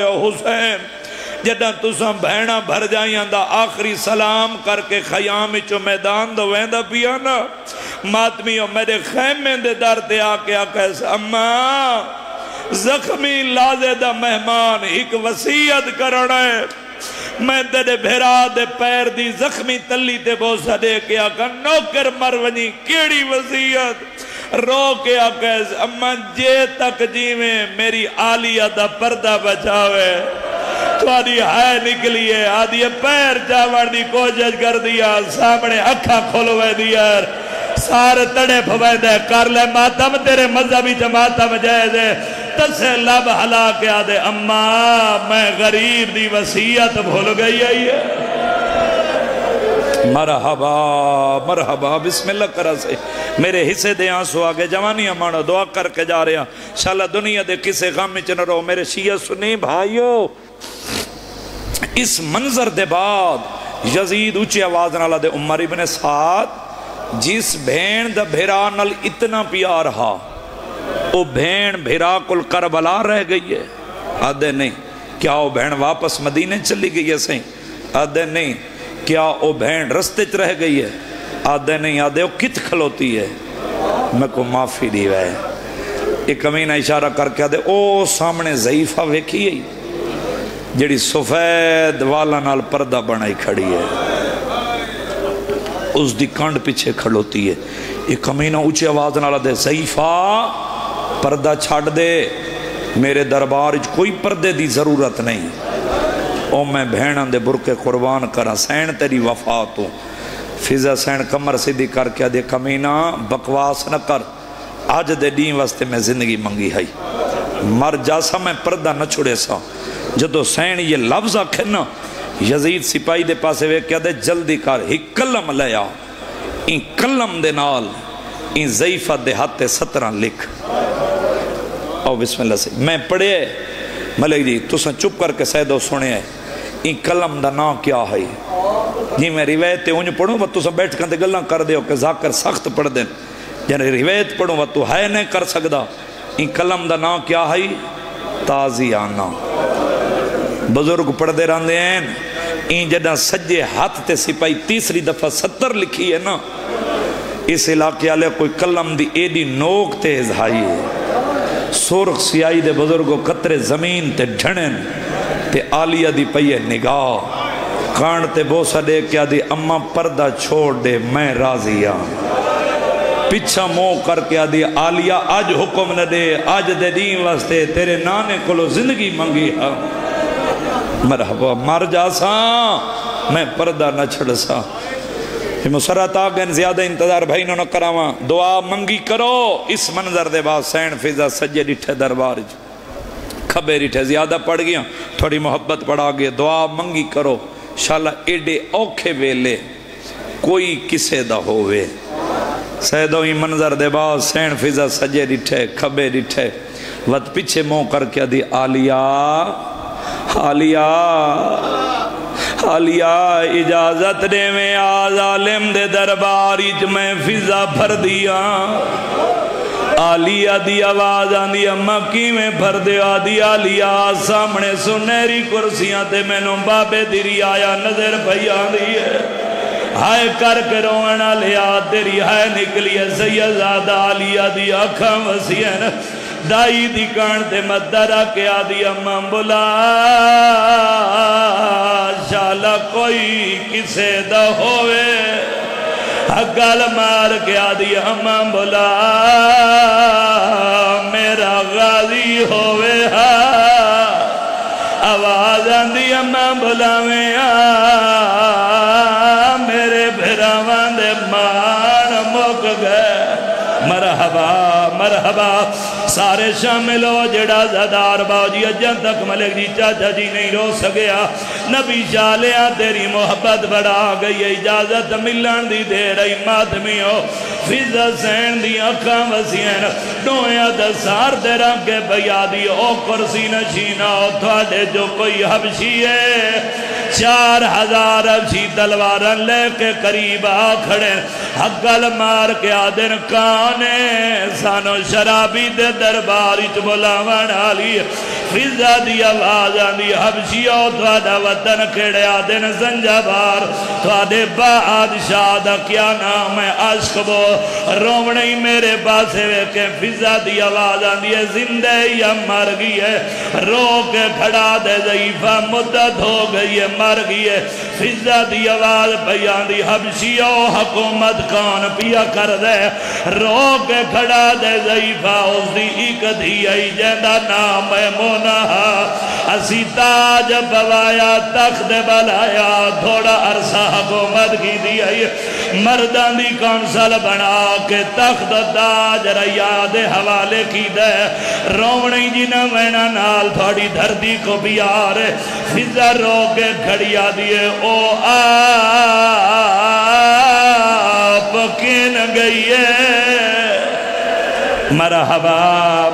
حسین Jeddah تساں بہنا بھر جائیاں دا آخری سلام کر کے خیام چو میدان دو ویندہ پیا نا ماتمیوں میرے خیمے دے در تے آکے آکے اماں زخمی لازے دا مہمان ایک وسیعت کرنا ہے میں تیرے بھیرا دے پیر دی زخمی تلی تے بوسا دے کے آکا نوکر مرونی کیڑی وسیعت رو کے آکے اماں جے تک جیویں میری آلیہ دا پردہ بچاوے تو آدھی ہائے نکلیے آدھی پیر جاوان دی کوشش کر دیا سامنے اکھا کھولوے دیا سارے تڑے پھوائے دے کر لے ماتم تیرے مذہبی جماعتہ جائے دے تسے لب حلا کے آدھے اماں میں غریب دی وسیعت بھول گئی ہے مرحبا مرحبا بسم اللہ کرا سے میرے حصے دے آنسو آگے جوانی امانو دعا کر کے جا رہے ہیں انشاءاللہ دنیا دے کسے غم میں چن رہو میرے شیعہ سنی بھائیو اس منظر دے بعد یزید اونچی آواز نالا دے عمر ابن سعد جس بھین دا بھیرا نل اتنا پیار رہا او بھین بھیرا کل کربلا رہ گئی ہے آدھے نہیں کیا او بھین واپس مدینے چلی گئی ہے سہیں آدھے نہیں کیا او بھین رستے چ رہ گئی ہے آدھے نہیں آدھے او کت کھلوتی ہے میں کو معافی دی ہے ایک کمینہ اشارہ کر کے آدھے او سامنے ضعیفہ ویکھی ہے جڑی سفید والا نال پردہ بنائی کھڑی ہے اس دی کانڈ پیچھے کھڑوتی ہے ایک کمینہ اونچی آواز نالا دے ضعیفہ پردہ چھاڑ دے میرے دربار کوئی پردے دی ضرورت نہیں او میں بھینن دے برکے قربان کرا سین تیری وفات ہوں فضا سین کمر سیدھی کر کے دے کمینہ بکواس نہ کر آج دے دین واسطے میں زندگی منگی ہے مر جاسا میں پردہ نہ چھڑے سا جدو سین یہ لفظ آکھے نا یزید سپاہی دے پاسے وے کیا دے جلدی کر ہی کلم لیا این کلم دے نال این ضعیفہ دے ہاتھ 17 لکھ او بسم اللہ سے میں پڑھے ملک جی تو سن چپ کر کے سیدو سنے ہیں این کلم دا نا کیا ہے جی میں روایت انج پڑھوں وہ تو سن بیٹھ کر دے گلنا کر دے ہو کہ ذاکر سخت پڑھ دیں یعنی روایت پڑھوں وہ تو ہے نہیں کر سکتا این کلم دا نا کیا ہے تازی آنا بزرگ پڑھ دے رہن دے ہیں این جدہ سجے ہاتھ تے سپاہی تیسری دفعہ 70 لکھی ہے نا اس علاقے آلے کوئی کلم دی ایڈی نوک تے ازہائی ہے سرخ سیائی دے بزرگو قطر زمین تے ڈھنن تے آلیہ دی پئیے نگاہ کان تے بوسا دے کیا دی اماں پردہ چھوڑ دے میں راضیاں پچھا مو کر کے دی آلیہ آج حکم نہ دے آج دے دین واسطے تیرے نانے کلو زندگی منگی ہے مرحبا مر جاسا میں پردہ نہ چھڑ سا مسرات آگن زیادہ انتظار بھائی نہ کراواں دعا منگی کرو اس منظر دے بعد سین فضا سجے ڈٹھے دربار کھبے ڈٹھے زیادہ پڑھ گیا تھوڑی محبت پڑھا گئے دعا منگی کرو انشاءاللہ ایڈے اوکھے ویلے کوئی کسے دا ہوئے سیدو ہی منظر دے بعد سین فضا سجے ڈٹھے کھبے ڈٹھے وقت پیچھے مو کر کے دی آلیہ اجازت دے میں آز عالم دے درباری میں فضا بھر دیا آلیہ دی آواز آندی اماں کی میں بھر دے آدھی آلیہ سامنے سنہری کرسیاں تے میں نوں بابے دیری آیا نظر بھئی آندی ہے ہائے کر کے رونا لیا تیری ہائے نکلی ہے سیدزادہ آلیہ دی آنکھاں وسیعن دائی دی کان تے مدرہ کے آدھی اماں بلا شالا کوئی کسے دا ہوئے گل مار کے آدھی اماں بلا میرا غازی ہوئے آواز آندھی اماں بلا میں میرے بھراوان دے مان مک گئے مرحبا مرحبا سارے شامل ہو جڑا زدار باؤ جی اجن تک ملک جی چاچا جی نہیں رو سکیا نبی شالیاں تیری محبت بڑھا گئی اجازت ملن دی دے رہی ماتمی ہو فضا حسین دی اکھاں وسیعن ڈویاں دسار دے رنگ کے بیا دی او کرسی نشینہ او تھوڑے جو کوئی حبشی ہے 4000 حبشی تلوارن لے کے قریب آ کھڑے حقل مار کے آدن کانے سانو شرابی دے درباری چ بلاوان آلی فضا دی آواز آندی حبشیو تھوڑا وطن کھڑے آدن زنجبار تھوڑے بادشاہ دا کیا نام ہے عشق بو رومنی میرے پاسے ویکے فضا دی آواز آندی ہے زندہ یا مر گئی ہے رو کے کھڑا دے ضعیفہ مدت ہو گئی ہے مر گئی ہے فضا دی آواز بیان دی حبشیو حکومت کون پیا کر دے رو کے کھڑا دے ضعیفہ اس دی ایک دھی آئی جیندہ نام ہے اسی تاج بوایا تخت بلایا تھوڑا عرصہ حکومت کی دی آئی مردان دی کونسل بنا کے تخت تاج ریاد حوالے کی دے رومنی جی نہ وینا نال تھوڑی دھردی کو بیار فضا رو کے کھڑیا دیئے او آپ کن گئی ہے مرحبا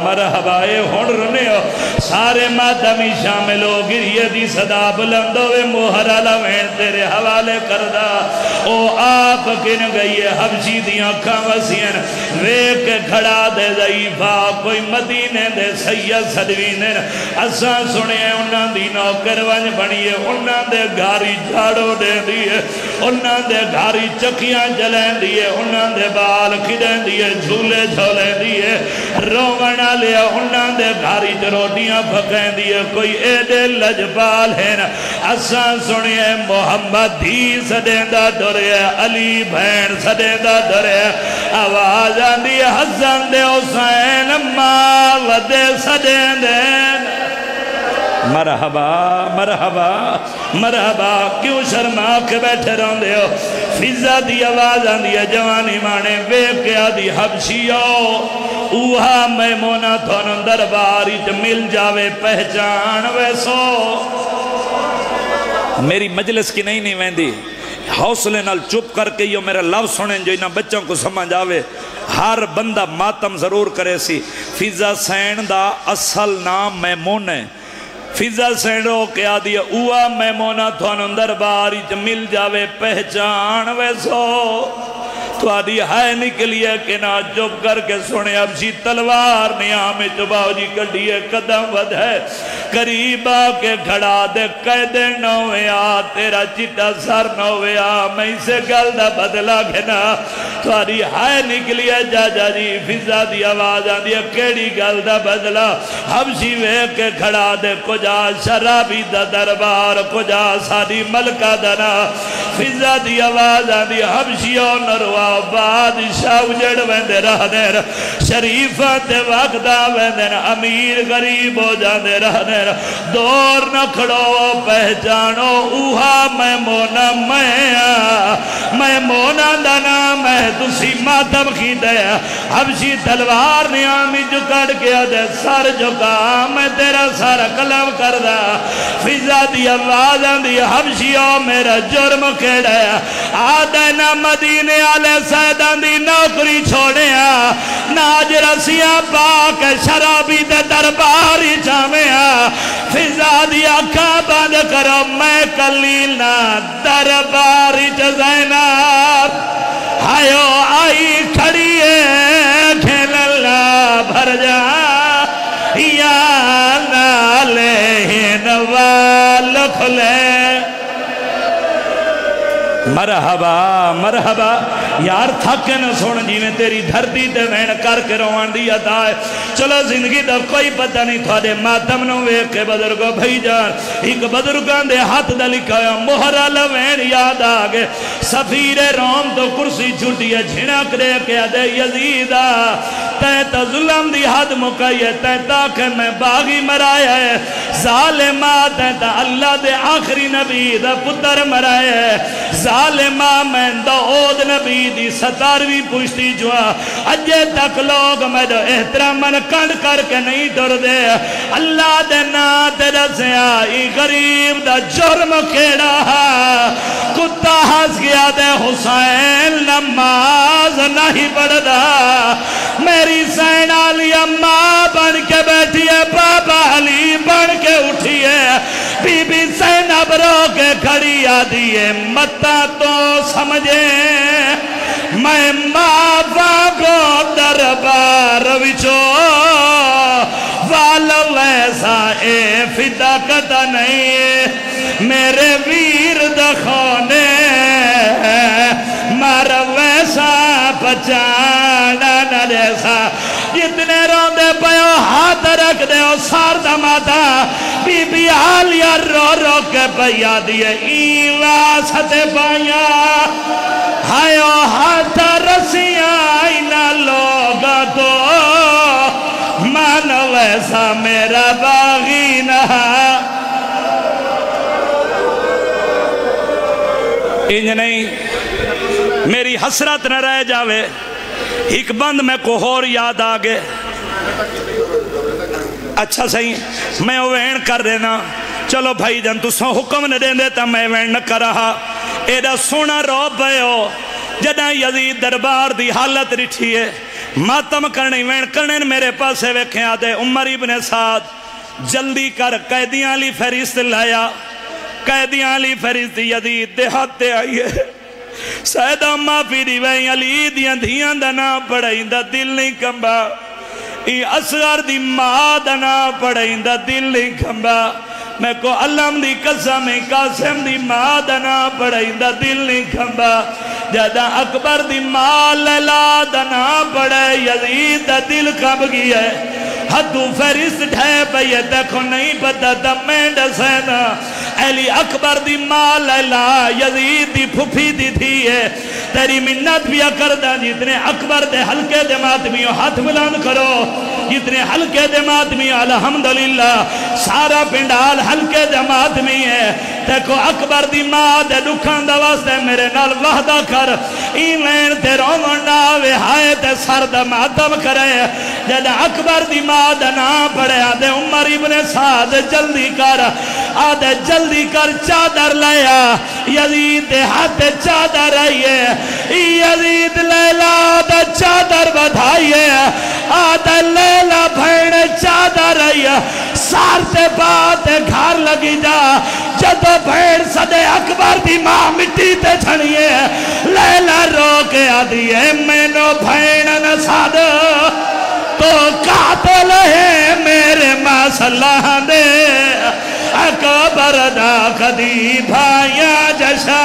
مرحبا اے ہون رنے ہو سارے مادمی شامل ہو گریہ دی صدا بلند ہوئے موہرہ لوین تیرے حوالے کردہ او آپ کن گئی ہے حبشی دیاں کھاں وسین ویک کھڑا دے ضعیفہ کوئی مدینے دے سید صدوینن اساں سنے انہاں دی نوکر ونج بنیے انہاں دے گھاری جھاڑو دے دیئے انہاں دے گھاری چکیاں جلیں دیئے انہاں دے بال کھڑیں دیئے جھولے جھولیں دیئے رومنہ لیا انہاں دے گھاری جروٹیاں پھکیں دیئے کوئی ایڈے لجبال ہیں اساں سنیے محمد دھی سدیندہ دورے علی بھین سدیندہ دورے آواز آندی حسن دے حسین ماود سدیندے مرحبا مرحبا مرحبا کیوں شرما کے بیٹھے رہن دے ہو فضا دی آواز آندی ہے جوانی مانے ویک کے آدھی حبشیو اوہا میمونہ تھونن درباری جو مل جاوے پہچان ویسو میری مجلس کی نہیں ویندی حوصلے نال چپ کر کے یہ میرا لفظ سنیں جو انہاں بچوں کو سمجھ آوے ہر بندہ ماتم ضرور کرے سی فضا حسین دا اصل نام میمون ہے فضا حسین رو کے آدھی اوہ میمونہ تھونن درباری جو مل جاوے پہچان ویسو تو آدھی ہائے نکلی ہے کہ نہ چپ کر کے سنے حبشی تلوار نیام چباؤ جی کڑیے قدم ود ہے قریبا کے کھڑا دے قید نوے آ تیرا چٹا سر نوے آ میں اسے گلدہ بدلا گھنا تو آدھی ہائے نکلی ہے جا جی فضا دی آواز آدھی کیڑی گلدہ بدلا حبشی وے کے کھڑا دے کجا شرابی دا دربار کجا ساری ملکہ دنا فضا دی آواز آدھی حبشیوں نروا بادشاہ اجڑ ویندے رہ دیر شریفت وقتہ ویندے امیر غریب ہو جاندے رہ دیر دور نہ کھڑو پہچانو اوہا میمونہ میمونہ دنا میں تسی ماتم کی دے حبشی تلوار نیامی جو کڑ گیا دے سر جھکا میں تیرا سارا کلام کردہ فضا دی آواز آندی حبشیوں میرا جرم کھڑا آدھے نہ مدینے آلے سیدان دی نوکری چھوڑیا ناج رسیاں پاک شرابی دے درباری جامعہ فضا دی آکھا بند کرو میں کلیلنا درباری جزینات ہائیو آئی کھڑیے کھیل اللہ بھر جا یا نالین والکھلے مرحبا مرحبا یار تھکے نہ سوڑ جی میں تیری دھرتی تے وین کر کے روان دیا دائے چلو زندگی دا کوئی پتہ نہیں تھوڑے ماتم نو ویک کے بدرگو بھائی جان ایک بدرگان دے ہاتھ دا لکھا ہے مہرہ لوین یاد آگے سفیر روم تو کرسی چھوٹی ہے جھنک دے کے دے یزیدہ تے ظلم دی حد مکائی ہے تے تاکہ میں باغی مرایا ہے ظالمہ تے اللہ دے آخری نبی دا پتر مرایا ہے ظالمہ میں داؤد نبی دی 17ویں پشتی جوا اجے تک لوگ میں دو احترامن کنڈ کر کے نہیں ڈر دے اللہ دے نا تے دسیا ای غریب دا جرم کیڑا کتا ہس گیا دے حسین نماز نہیں پڑھدا میری سین علی اماں بن کے بیٹھی ہے بابا علی بن کے اٹھی ہے بی بی زینب رو کے کھڑی آدھی ہے متا تو سمجھے میں ماں کو دربار وچو والا ویسا اے فدا کتا نہیں میرے ویر دکھونے مر ویسا پچانا نہ جیسا جتنے روندے پیو ہاتھ رکھ دے او سار دا ماتا بی بی آلیا رو رو کے پیا دیئے ایوا ستے پایا ہائیو ہاتھ رسیاں اینا لوگا تو مان ویسا میرا باغی نہ انج نہیں میری حسرت نہ رہ جاوے ایک بند میں کو اور یاد آگے اچھا صحیح میں وین کر دینا چلو بھائی جان تو سو حکم نہ دیں دیتا میں وین نہ کر رہا ایڈا سونا رو بیو جدہ یزید دربار دی حالت رٹھی ہے ماتم کرنے وین کرنے میرے پاسے ویکھیں آدھے عمر ابن سعد جلدی کر قیدیاں لی فہرست لایا قیدیاں لی فہرست یزید دیہات تے آئی ہے سیدہ معافی دی وین علی دیاں دھیاں دنا پڑھائیں دا دل نہیں کمبا ای اصغر دی ماں دنا پڑھائیں دا دل نہیں کمبا میں کو علم دی قسم قاسم دی ماں دنا پڑھائیں دا دل نہیں کمبا جدہ اکبر دی ماں لیلا دنا پڑھائیں یزید دا دل کب گیا ہے حدو فہرست ڈھے پہیے دیکھو نہیں پتا دمین ڈسینا علی اکبر دی ماں لیلا یزید دی پھوپھی دی تھی ہے تیری منت بھی اکردہ جتنے اکبر دے حلقے دے ماتمیوں ہاتھ بلند کرو جتنے حلقے دے ماتمیوں الحمدللہ سارا پنڈال حلقے دے ماتمی ہے دیکھو اکبر دی ماں دے دکھان دا واسطے میرے نال وحدہ کر ایمین تے رومنڈا وے ہائے تے سر دا ماتم کرے جدہ اکبر دی ماں دا نام پڑے آدھے عمر ابن سعد جلدی کر آدھے جلدی کر چادر لیا یزید دے ہاتھ چادر آئیے یزید لیلہ آدھے چادر بدھائیے آدھے لیلہ بھیڑ چادر آئیے سارتے باتے گھر لگی جا جدو بھیڑ صدے اکبر دی ماں مٹی تے چھڑیے لیلہ رو کے آدھیے میں نو بھیڑ نساد تو قاتل ہے میرے مسلح دے اکبر دا کدی بھائیاں جشا